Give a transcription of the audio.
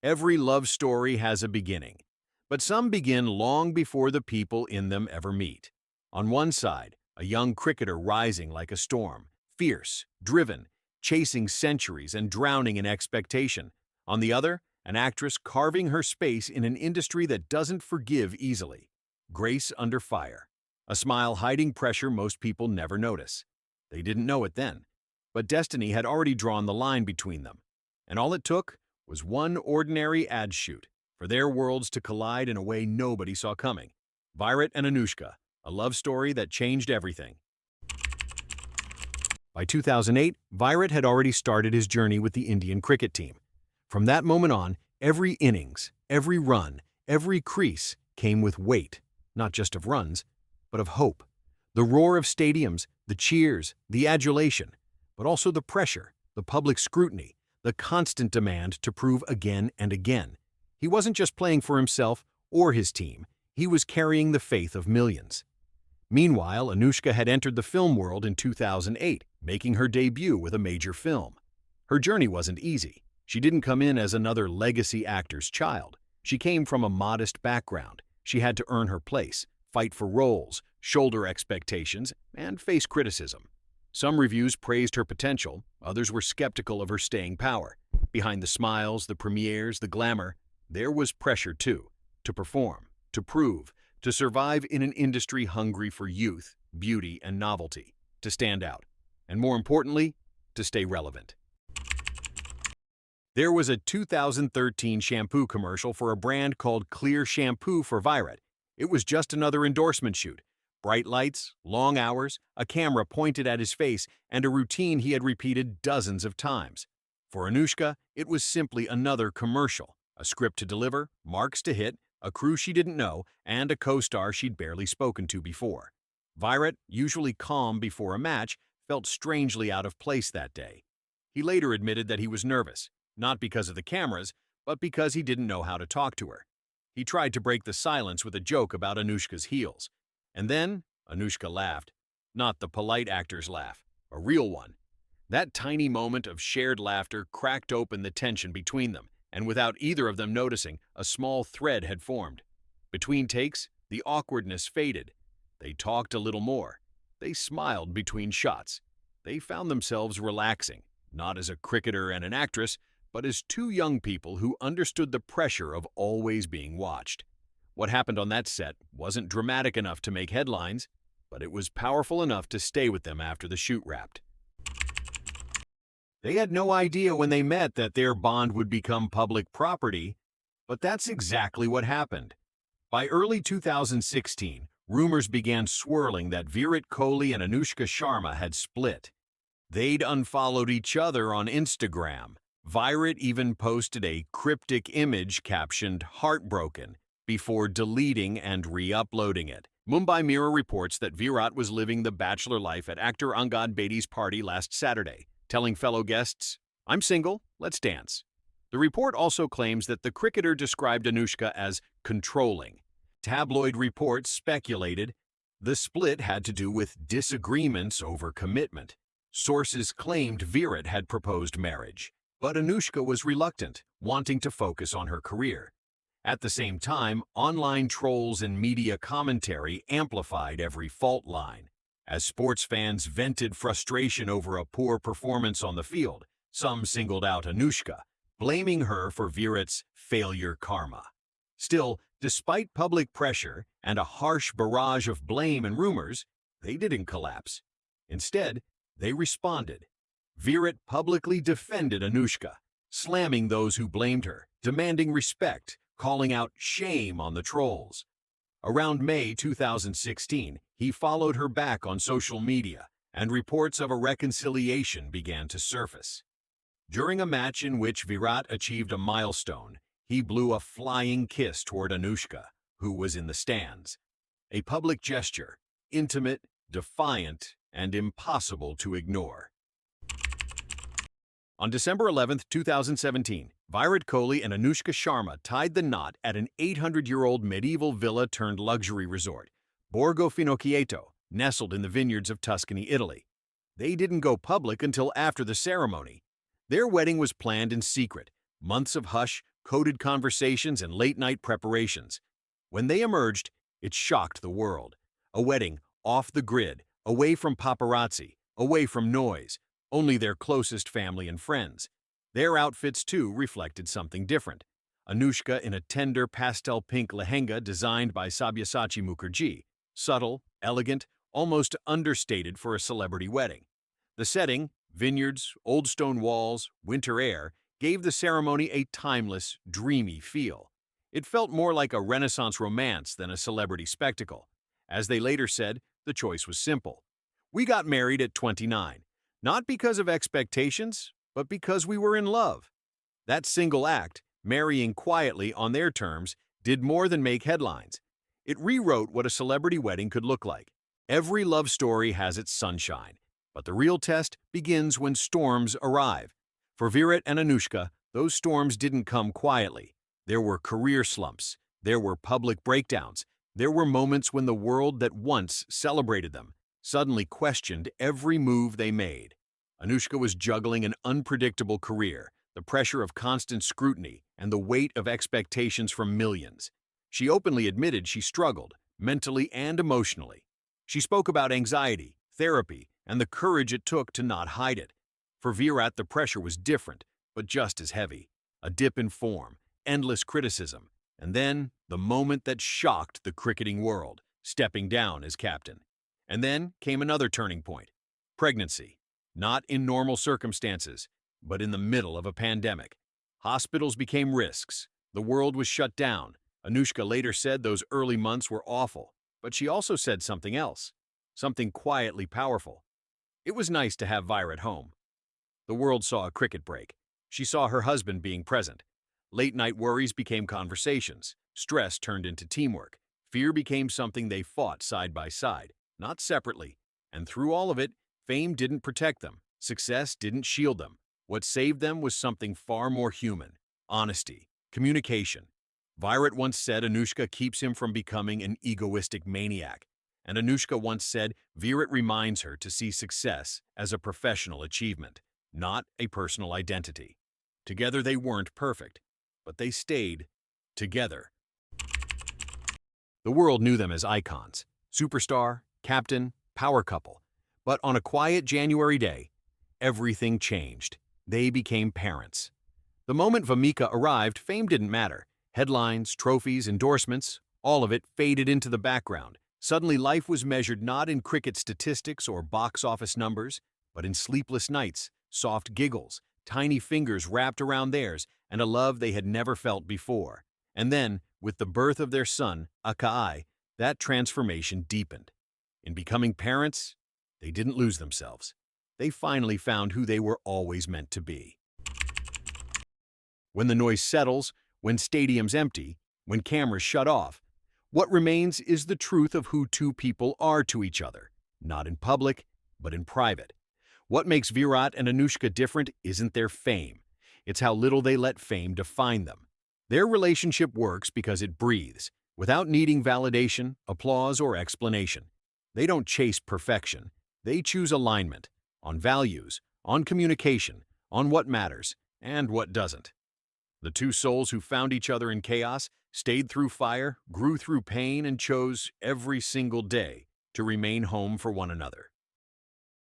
Every love story has a beginning, but some begin long before the people in them ever meet. On one side, a young cricketer rising like a storm, fierce, driven, chasing centuries and drowning in expectation. On the other, an actress carving her space in an industry that doesn't forgive easily. Grace under fire. A smile hiding pressure most people never notice. They didn't know it then, but destiny had already drawn the line between them. And all it took was one ordinary ad shoot for their worlds to collide in a way nobody saw coming. Virat and Anushka, a love story that changed everything. By 2008, Virat had already started his journey with the Indian cricket team. From that moment on, every innings, every run, every crease came with weight, not just of runs, but of hope. The roar of stadiums, the cheers, the adulation, but also the pressure, the public scrutiny, the constant demand to prove again and again. He wasn't just playing for himself or his team, he was carrying the faith of millions. Meanwhile, Anushka had entered the film world in 2008, making her debut with a major film. Her journey wasn't easy. She didn't come in as another legacy actor's child. She came from a modest background. She had to earn her place, fight for roles, shoulder expectations, and face criticism. Some reviews praised her potential, others were skeptical of her staying power. Behind the smiles, the premieres, the glamour, there was pressure too, to perform, to prove, to survive in an industry hungry for youth, beauty, and novelty, to stand out, and more importantly, to stay relevant. There was a 2013 shampoo commercial for a brand called Clear Shampoo for Virat. It was just another endorsement shoot. Bright lights, long hours, a camera pointed at his face, and a routine he had repeated dozens of times. For Anushka, it was simply another commercial, a script to deliver, marks to hit, a crew she didn't know, and a co-star she'd barely spoken to before. Virat, usually calm before a match, felt strangely out of place that day. He later admitted that he was nervous, not because of the cameras, but because he didn't know how to talk to her. He tried to break the silence with a joke about Anushka's heels. And then, Anushka laughed. Not the polite actor's laugh, a real one. That tiny moment of shared laughter cracked open the tension between them, and without either of them noticing, a small thread had formed. Between takes, the awkwardness faded. They talked a little more. They smiled between shots. They found themselves relaxing, not as a cricketer and an actress, but as two young people who understood the pressure of always being watched. What happened on that set wasn't dramatic enough to make headlines, but it was powerful enough to stay with them after the shoot wrapped. They had no idea when they met that their bond would become public property, but that's exactly what happened. By early 2016, rumors began swirling that Virat Kohli and Anushka Sharma had split. They'd unfollowed each other on Instagram. Virat even posted a cryptic image captioned "Heartbroken" before deleting and re-uploading it. Mumbai Mirror reports that Virat was living the bachelor life at actor Angad Bedi's party last Saturday, telling fellow guests, "I'm single, let's dance." The report also claims that the cricketer described Anushka as controlling. Tabloid reports speculated the split had to do with disagreements over commitment. Sources claimed Virat had proposed marriage, but Anushka was reluctant, wanting to focus on her career. At the same time, online trolls and media commentary amplified every fault line. As sports fans vented frustration over a poor performance on the field, some singled out Anushka, blaming her for Virat's failure karma. Still, despite public pressure and a harsh barrage of blame and rumors, they didn't collapse. Instead, they responded. Virat publicly defended Anushka, slamming those who blamed her, demanding respect, calling out shame on the trolls. Around May 2016, he followed her back on social media, and reports of a reconciliation began to surface. During a match in which Virat achieved a milestone, he blew a flying kiss toward Anushka, who was in the stands. A public gesture, intimate, defiant, and impossible to ignore. On December 11, 2017, Virat Kohli and Anushka Sharma tied the knot at an 800-year-old medieval villa-turned-luxury resort, Borgo Finocchieto, nestled in the vineyards of Tuscany, Italy. They didn't go public until after the ceremony. Their wedding was planned in secret, months of hush, coded conversations, and late-night preparations. When they emerged, it shocked the world. A wedding off the grid, away from paparazzi, away from noise, only their closest family and friends. Their outfits, too, reflected something different. Anushka in a tender pastel pink lehenga designed by Sabyasachi Mukherjee, subtle, elegant, almost understated for a celebrity wedding. The setting, vineyards, old stone walls, winter air, gave the ceremony a timeless, dreamy feel. It felt more like a Renaissance romance than a celebrity spectacle. As they later said, the choice was simple. We got married at 29, not because of expectations, but because we were in love. That single act, marrying quietly on their terms, did more than make headlines. It rewrote what a celebrity wedding could look like. Every love story has its sunshine, but the real test begins when storms arrive. For Virat and Anushka, those storms didn't come quietly. There were career slumps, there were public breakdowns, there were moments when the world that once celebrated them suddenly questioned every move they made. Anushka was juggling an unpredictable career, the pressure of constant scrutiny, and the weight of expectations from millions. She openly admitted she struggled, mentally and emotionally. She spoke about anxiety, therapy, and the courage it took to not hide it. For Virat, the pressure was different, but just as heavy. A dip in form, endless criticism, and then the moment that shocked the cricketing world, stepping down as captain. And then came another turning point. Pregnancy. Not in normal circumstances, but in the middle of a pandemic. Hospitals became risks. The world was shut down. Anushka later said those early months were awful, but she also said something else, something quietly powerful. It was nice to have Virat home. The world saw a cricket break. She saw her husband being present. Late-night worries became conversations. Stress turned into teamwork. Fear became something they fought side by side, not separately. And through all of it, fame didn't protect them. Success didn't shield them. What saved them was something far more human: honesty, communication. Virat once said Anushka keeps him from becoming an egoistic maniac. And Anushka once said Virat reminds her to see success as a professional achievement, not a personal identity. Together they weren't perfect, but they stayed together. The world knew them as icons, superstar, captain, power couple. But on a quiet January day, everything changed. They became parents. The moment Vamika arrived, fame didn't matter. Headlines, trophies, endorsements, all of it faded into the background. Suddenly life was measured not in cricket statistics or box office numbers, but in sleepless nights, soft giggles, tiny fingers wrapped around theirs, and a love they had never felt before. And then, with the birth of their son, Akai, that transformation deepened. In becoming parents, they didn't lose themselves. They finally found who they were always meant to be. When the noise settles, when stadiums empty, when cameras shut off, what remains is the truth of who two people are to each other, not in public, but in private. What makes Virat and Anushka different isn't their fame. It's how little they let fame define them. Their relationship works because it breathes, without needing validation, applause, or explanation. They don't chase perfection. They choose alignment, on values, on communication, on what matters, and what doesn't. The two souls who found each other in chaos, stayed through fire, grew through pain, and chose every single day to remain home for one another.